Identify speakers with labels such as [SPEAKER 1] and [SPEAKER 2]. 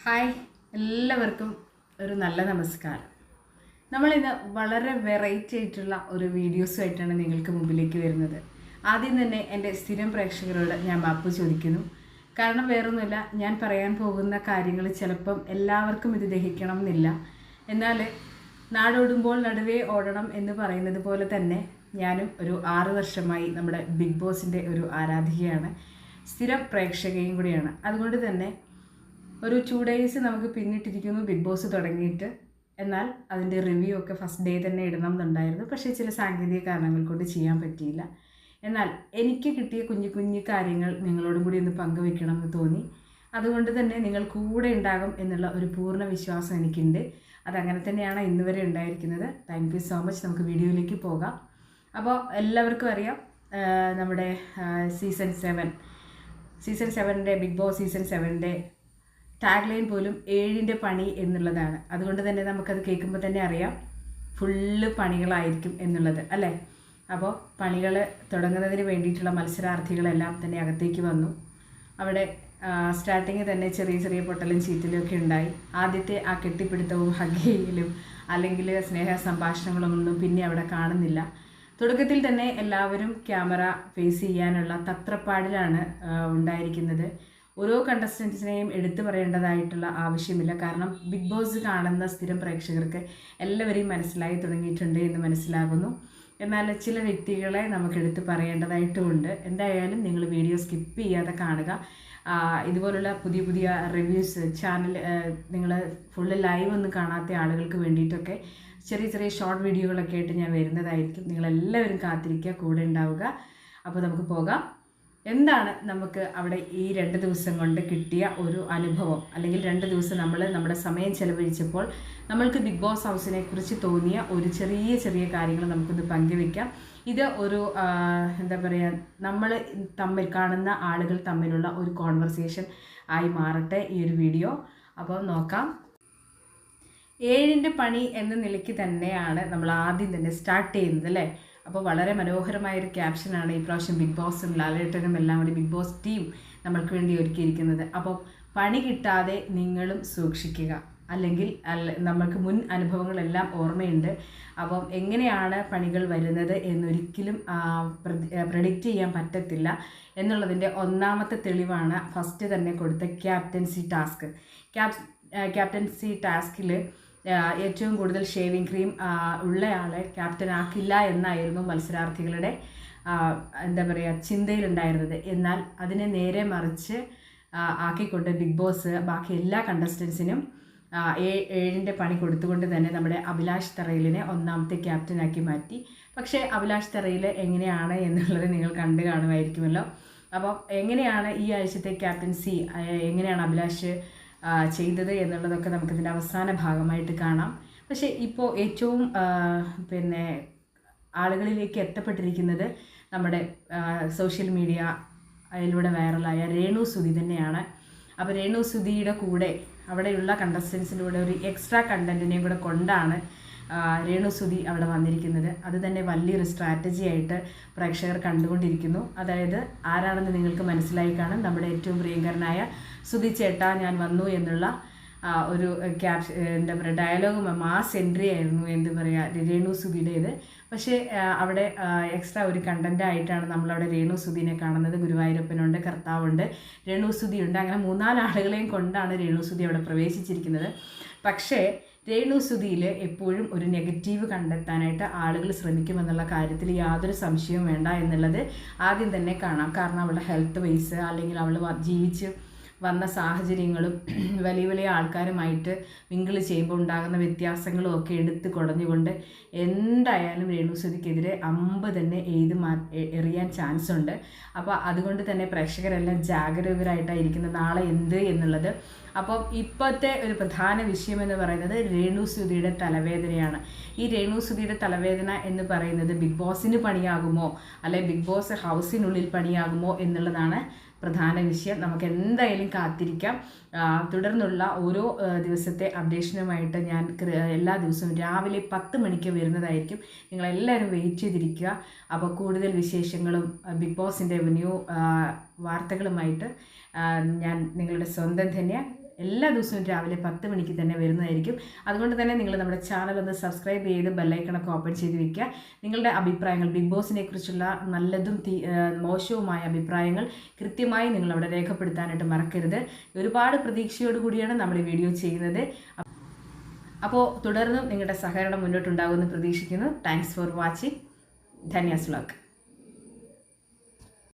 [SPEAKER 1] Hi, എല്ലാവർക്കും ഒരു നല്ല നമസ്കാരം. നമ്മളിന്ന് വളരെ വെറൈറ്റി ആയിട്ടുള്ള ഒരു വീഡിയോസുമായിട്ടാണ് നിങ്ങൾക്ക് മുമ്പിലേക്ക് വരുന്നത്. ആദ്യം തന്നെ എൻ്റെ സ്ഥിരം പ്രേക്ഷകരോട് ഞാൻ മാപ്പ് ചോദിക്കുന്നു. കാരണം വേറൊന്നുമില്ല, ഞാൻ പറയാൻ പോകുന്ന കാര്യങ്ങൾ ചിലപ്പം എല്ലാവർക്കും ഇത് ദഹിക്കണം എന്നില്ല. എന്നാൽ നാടോടുമ്പോൾ നടുവേ ഓടണം എന്ന് പറയുന്നത് പോലെ തന്നെ ഞാനും ഒരു 6 വർഷമായി നമ്മുടെ ബിഗ് ബോസിൻ്റെ ഒരു ആരാധികയാണ്, സ്ഥിരം പ്രേക്ഷകയും കൂടിയാണ്. അതുകൊണ്ട് തന്നെ ഒരു 2 ഡേയ്സ് നമുക്ക് പിന്നിട്ടിരിക്കുന്നു ബിഗ് ബോസ് തുടങ്ങിയിട്ട്. എന്നാൽ അതിൻ്റെ റിവ്യൂ ഒക്കെ ഫസ്റ്റ് ഡേ തന്നെ ഇടണം എന്നുണ്ടായിരുന്നു. പക്ഷേ ചില സാങ്കേതിക കാരണങ്ങൾ കൊണ്ട് ചെയ്യാൻ പറ്റിയില്ല. എന്നാൽ എനിക്ക് കിട്ടിയ കുഞ്ഞു കുഞ്ഞു കാര്യങ്ങൾ നിങ്ങളോടും കൂടി ഒന്ന് പങ്കുവെക്കണം എന്ന് തോന്നി. അതുകൊണ്ട് തന്നെ നിങ്ങൾ കൂടെ ഉണ്ടാകും എന്നുള്ള ഒരു പൂർണ്ണ വിശ്വാസം എനിക്കുണ്ട്. അതങ്ങനെ തന്നെയാണ് ഇന്ന് വരെ ഉണ്ടായിരിക്കുന്നത്. Thank you so much. നമുക്ക് വീഡിയോയിലേക്ക് പോകാം. അപ്പോൾ എല്ലാവർക്കും അറിയാം, നമ്മുടെ season 7 Bigg Boss season 7 tag line പോലും 7ൻ്റെ പണി എന്നുള്ളതാണ്. അതുകൊണ്ട് തന്നെ നമുക്കത് കേൾക്കുമ്പോൾ തന്നെ അറിയാം ഫുള്ള് പണികളായിരിക്കും എന്നുള്ളത്, അല്ലേ? അപ്പോൾ പണികൾ തുടങ്ങുന്നതിന് വേണ്ടിയിട്ടുള്ള മത്സരാർത്ഥികളെല്ലാം തന്നെ അകത്തേക്ക് വന്നു. അവിടെ സ്റ്റാർട്ടിങ് തന്നെ ചെറിയ ചെറിയ പൊട്ടലും ചീറ്റലും ഒക്കെ ഉണ്ടായി. ആദ്യത്തെ ആ കെട്ടിപ്പിടുത്തവും ഹഗ് ചെയ്യലും അല്ലെങ്കിൽ സ്നേഹ സംഭാഷണങ്ങളൊന്നും പിന്നെ അവിടെ കാണുന്നില്ല. തുടക്കത്തിൽ തന്നെ എല്ലാവരും ക്യാമറ ഫേസ് ചെയ്യാനുള്ള തത്രപ്പാടിലാണ് ഉണ്ടായിരിക്കുന്നത്. ഓരോ കണ്ടസ്റ്റൻസിനെയും എടുത്തു പറയേണ്ടതായിട്ടുള്ള ആവശ്യമില്ല. കാരണം ബിഗ് ബോസ് കാണുന്ന സ്ഥിരം പ്രേക്ഷകർക്ക് എല്ലാവരെയും മനസ്സിലായി തുടങ്ങിയിട്ടുണ്ട് എന്ന് മനസ്സിലാകുന്നു. എന്നാൽ ചില വ്യക്തികളെ നമുക്ക് എടുത്ത് പറയേണ്ടതായിട്ടുമുണ്ട്. എന്തായാലും നിങ്ങൾ വീഡിയോ സ്കിപ്പ് ചെയ്യാതെ കാണുക. ഇതുപോലുള്ള പുതിയ പുതിയ റിവ്യൂസ് ചാനൽ നിങ്ങൾ ഫുള്ള് ലൈവ് ഒന്നും കാണാത്ത ആളുകൾക്ക് വേണ്ടിയിട്ടൊക്കെ ചെറിയ ചെറിയ ഷോർട്ട് വീഡിയോകളൊക്കെ ആയിട്ട് ഞാൻ വരുന്നതായിരിക്കും. നിങ്ങളെല്ലാവരും കാത്തിരിക്കുക, കൂടെ ഉണ്ടാവുക. അപ്പോൾ നമുക്ക് പോകാം. എന്താണ് നമുക്ക് അവിടെ ഈ 2 ദിവസം കൊണ്ട് കിട്ടിയ ഒരു അനുഭവം, അല്ലെങ്കിൽ 2 ദിവസം നമ്മൾ നമ്മുടെ സമയം ചെലവഴിച്ചപ്പോൾ നമ്മൾക്ക് ബിഗ് ബോസ് ഹൗസിനെ കുറിച്ച് തോന്നിയ ഒരു ചെറിയ ചെറിയ കാര്യങ്ങൾ നമുക്കൊന്ന് പങ്കുവെക്കാം. ഇത് ഒരു എന്താ പറയുക, നമ്മൾ തമ്മിൽ കാണുന്ന ആളുകൾ തമ്മിലുള്ള ഒരു കോൺവെർസേഷൻ ആയി മാറട്ടെ ഈ ഒരു വീഡിയോ. അപ്പോൾ നോക്കാം. 7ൻ്റെ പണി എന്ന നിലയ്ക്ക് തന്നെയാണ് നമ്മൾ ആദ്യം തന്നെ സ്റ്റാർട്ട് ചെയ്യുന്നത്, അല്ലേ? അപ്പോൾ വളരെ മനോഹരമായൊരു ക്യാപ്ഷനാണ് ഈ പ്രാവശ്യം ബിഗ് ബോസും ലാലേട്ടനും എല്ലാം കൂടി ബിഗ് ബോസ് ടീം നമ്മൾക്ക് വേണ്ടി ഒരുക്കിയിരിക്കുന്നത്. അപ്പോൾ പണി കിട്ടാതെ നിങ്ങളും സൂക്ഷിക്കുക, അല്ലെങ്കിൽ നമ്മൾക്ക് മുൻ അനുഭവങ്ങളെല്ലാം ഓർമ്മയുണ്ട്. അപ്പം എങ്ങനെയാണ് പണികൾ വരുന്നത് എന്നൊരിക്കലും പ്രെഡിക്റ്റ് ചെയ്യാൻ പറ്റത്തില്ല എന്നുള്ളതിൻ്റെ ഒന്നാമത്തെ തെളിവാണ് ഫസ്റ്റ് തന്നെ കൊടുത്ത ക്യാപ്റ്റൻസി ടാസ്ക്. ക്യാപ്റ്റൻസി ടാസ്കിൽ ഏറ്റവും കൂടുതൽ ഷേവിംഗ് ക്രീം ഉള്ളയാളെ ക്യാപ്റ്റൻ ആക്കില്ല എന്നായിരുന്നു മത്സരാർത്ഥികളുടെ എന്താ പറയുക ചിന്തയിലുണ്ടായിരുന്നത്. എന്നാൽ അതിനെ നേരെ മറിച്ച് ആക്കിക്കൊണ്ട് ബിഗ് ബോസ് ബാക്കി എല്ലാ കണ്ടസ്റ്റൻസിനും 7ൻ്റെ പണി കൊടുത്തുകൊണ്ട് തന്നെ നമ്മുടെ അഭിലാഷ് തറയിലിനെ ഒന്നാമത്തെ ക്യാപ്റ്റനാക്കി മാറ്റി. പക്ഷേ അഭിലാഷ് തറയിൽ എങ്ങനെയാണ് എന്നുള്ളത് നിങ്ങൾ കണ്ടു കാണുമായിരിക്കുമല്ലോ. അപ്പോൾ എങ്ങനെയാണ് ഈ ആഴ്ചത്തെ ക്യാപ്റ്റൻസി എങ്ങനെയാണ് അഭിലാഷ് ചെയ്തത് എന്നുള്ളതൊക്കെ നമുക്കിതിൻ്റെ അവസാന ഭാഗമായിട്ട് കാണാം. പക്ഷേ ഇപ്പോൾ ഏറ്റവും ആളുകളിലേക്ക് എത്തപ്പെട്ടിരിക്കുന്നത് നമ്മുടെ സോഷ്യൽ മീഡിയ അതിലൂടെ വൈറലായ രേണു സുധി തന്നെയാണ്. അപ്പോൾ രേണു സുധിയുടെ കൂടെ അവിടെയുള്ള കണ്ടസ്റ്റൻസിലൂടെ ഒരു എക്സ്ട്രാ കണ്ടൻറ്റിനെയും കൂടെ കൊണ്ടാണ് രേണു സുധി അവിടെ വന്നിരിക്കുന്നത്. അത് തന്നെ വലിയൊരു സ്ട്രാറ്റജി ആയിട്ട് പ്രേക്ഷകർ കണ്ടുകൊണ്ടിരിക്കുന്നു. അതായത് ആരാണെന്ന് നിങ്ങൾക്ക് മനസ്സിലായി കാണും. നമ്മുടെ ഏറ്റവും പ്രിയങ്കരനായ സുധി ചേട്ടാ ഞാൻ വന്നു എന്നുള്ള ഒരു എന്താ പറയുക ഡയലോഗ് മാസ് എൻട്രി ആയിരുന്നു എന്ത് പറയുക രേണു സുധിയുടേത്. പക്ഷേ അവിടെ എക്സ്ട്രാ ഒരു കണ്ടൻ്റായിട്ടാണ് നമ്മളവിടെ രേണു സുധിനെ കാണുന്നത്. ഗുരുവായൂരപ്പനുണ്ട്, കർത്താവുണ്ട്, രേണു സുധിയുണ്ട്. അങ്ങനെ 3-4 ആളുകളെയും കൊണ്ടാണ് രേണു സുധി അവിടെ പ്രവേശിച്ചിരിക്കുന്നത്. പക്ഷേ രേണു സുധിയിൽ എപ്പോഴും ഒരു നെഗറ്റീവ് കണ്ടെത്താനായിട്ട് ആളുകൾ ശ്രമിക്കുമെന്നുള്ള കാര്യത്തിൽ യാതൊരു സംശയവും വേണ്ട എന്നുള്ളത് ആദ്യം തന്നെ കാണാം. കാരണം അവളുടെ ഹെൽത്ത് വൈസ് അല്ലെങ്കിൽ അവൾ ജീവിച്ച് വന്ന സാഹചര്യങ്ങളും വലിയ വലിയ ആൾക്കാരുമായിട്ട് മിങ്കിൾ ചെയ്യുമ്പോൾ ഉണ്ടാകുന്ന വ്യത്യാസങ്ങളും ഒക്കെ എടുത്ത് കുടഞ്ഞുകൊണ്ട് എന്തായാലും രേണുസുധിക്കെതിരെ അമ്പ് തന്നെ എറിയാൻ ചാൻസ് ഉണ്ട്. അപ്പോൾ അതുകൊണ്ട് തന്നെ പ്രേക്ഷകരെല്ലാം ജാഗരൂകരായിട്ടായിരിക്കുന്നത് നാളെ എന്ത് എന്നുള്ളത്. അപ്പം ഇപ്പോഴത്തെ ഒരു പ്രധാന വിഷയം എന്ന് പറയുന്നത് രേണുസുധിയുടെ തലവേദനയാണ്. ഈ രേണുസുധിയുടെ തലവേദന എന്ന് പറയുന്നത് ബിഗ് ബോസിന് പണിയാകുമോ അല്ലെ ബിഗ് ബോസ് ഹൗസിനുള്ളിൽ പണിയാകുമോ എന്നുള്ളതാണ് പ്രധാന വിഷയം. നമുക്ക് എന്തായാലും കാത്തിരിക്കാം. തുടർന്നുള്ള ഓരോ ദിവസത്തെ അപ്ഡേഷനുമായിട്ട് ഞാൻ എല്ലാ ദിവസവും രാവിലെ 10 മണിക്ക് വരുന്നതായിരിക്കും. നിങ്ങളെല്ലാവരും വെയിറ്റ് ചെയ്തിരിക്കുക. അപ്പോൾ കൂടുതൽ വിശേഷങ്ങളും ബിഗ് ബോസിൻ്റെ ന്യൂ വാർത്തകളുമായിട്ട് ഞാൻ നിങ്ങളുടെ സ്വന്തം ധന്യ എല്ലാ ദിവസവും രാവിലെ 10 മണിക്ക് തന്നെ വരുന്നതായിരിക്കും. അതുകൊണ്ട് തന്നെ നിങ്ങൾ നമ്മുടെ ചാനൽ ഒന്ന് സബ്സ്ക്രൈബ് ചെയ്ത് ബെല്ലൈക്കണൊക്കെ ഓപ്പൺ ചെയ്ത് വെക്കുക. നിങ്ങളുടെ അഭിപ്രായങ്ങൾ, ബിഗ് ബോസിനെ കുറിച്ചുള്ള നല്ലതും മോശവുമായ അഭിപ്രായങ്ങൾ കൃത്യമായി നിങ്ങൾ അവിടെ രേഖപ്പെടുത്താനായിട്ട് മറക്കരുത്. ഒരുപാട് പ്രതീക്ഷയോട് കൂടിയാണ് നമ്മൾ ഈ വീഡിയോ ചെയ്യുന്നത്. അപ്പോൾ തുടർന്നും നിങ്ങളുടെ സഹകരണം മുന്നോട്ടുണ്ടാകുമെന്ന് പ്രതീക്ഷിക്കുന്നു. Thanks for watching. Dhanyas vlog.